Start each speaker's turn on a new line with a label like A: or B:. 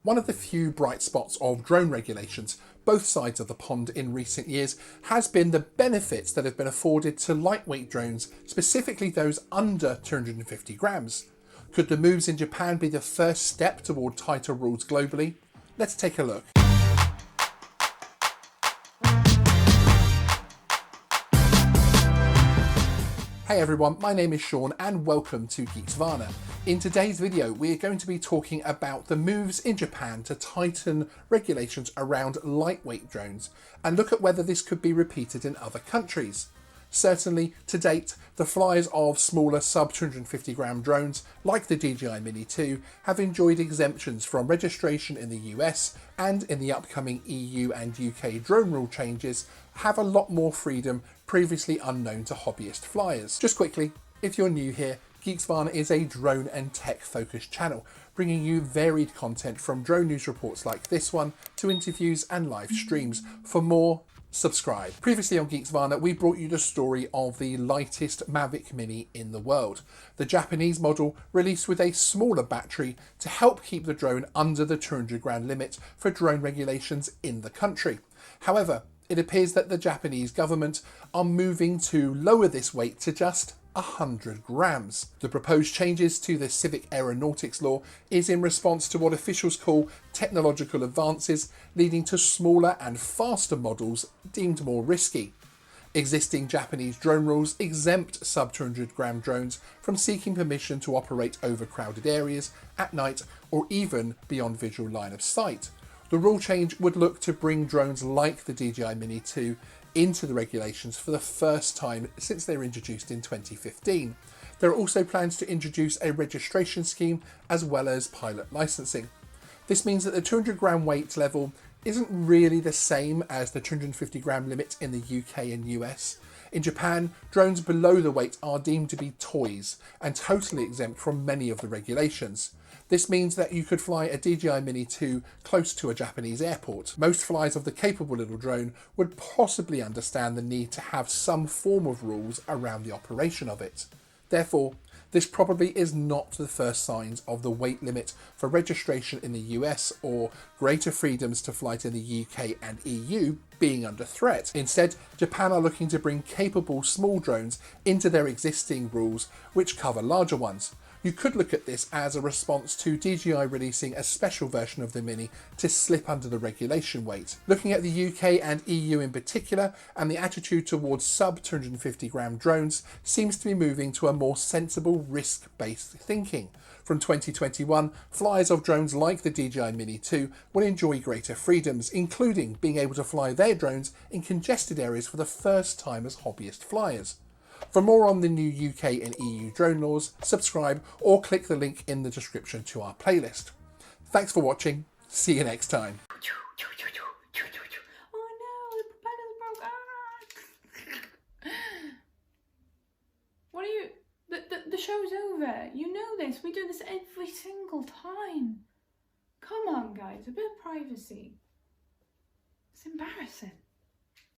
A: One of the few bright spots of drone regulations, both sides of the pond in recent years, has been the benefits that have been afforded to lightweight drones, specifically those under 250 grams. Could the moves in Japan be the first step toward tighter rules globally? Let's take a look. Hey everyone, my name is Sean and welcome to Geeksvana. In today's video, we are going to be talking about the moves in Japan to tighten regulations around lightweight drones and look at whether this could be repeated in other countries. Certainly, to date, the flyers of smaller sub 250 gram drones, like the DJI Mini 2, have enjoyed exemptions from registration in the US, and in the upcoming EU and UK drone rule changes, have a lot more freedom previously unknown to hobbyist flyers. Just quickly, if you're new here, Geeksvana is a drone and tech focused channel, bringing you varied content from drone news reports like this one to interviews and live streams. For more, subscribe. Previously on Geeksvana, we brought you the story of the lightest Mavic Mini in the world. The Japanese model released with a smaller battery to help keep the drone under the 200 gram limit for drone regulations in the country. However, it appears that the Japanese government are moving to lower this weight to just 100 grams. The proposed changes to the Civic Aeronautics law is in response to what officials call technological advances, leading to smaller and faster models deemed more risky. Existing Japanese drone rules exempt sub 200 gram drones from seeking permission to operate over crowded areas at night or even beyond visual line of sight. The rule change would look to bring drones like the DJI Mini 2 into the regulations for the first time since they were introduced in 2015. There are also plans to introduce a registration scheme as well as pilot licensing. This means that the 200 gram weight level isn't really the same as the 250 gram limit in the UK and US. In Japan, drones below the weight are deemed to be toys and totally exempt from many of the regulations. This means that you could fly a DJI Mini 2 close to a Japanese airport. Most flyers of the capable little drone would possibly understand the need to have some form of rules around the operation of it. Therefore, this probably is not the first signs of the weight limit for registration in the US or greater freedoms to flight in the UK and EU being under threat. Instead, Japan are looking to bring capable small drones into their existing rules, which cover larger ones. You could look at this as a response to DJI releasing a special version of the Mini to slip under the regulation weight. Looking at the UK and EU in particular, and the attitude towards sub 250 gram drones seems to be moving to a more sensible risk-based thinking. From 2021, flyers of drones like the DJI Mini 2 will enjoy greater freedoms, including being able to fly their drones in congested areas for the first time as hobbyist flyers. For more on the new UK and EU drone laws, subscribe or click the link in the description to our playlist. Thanks for watching. See you next time.
B: Oh no, the propeller's broke. What are you... The show's over. You know this. We do this every single time. Come on, guys. A bit of privacy. It's embarrassing.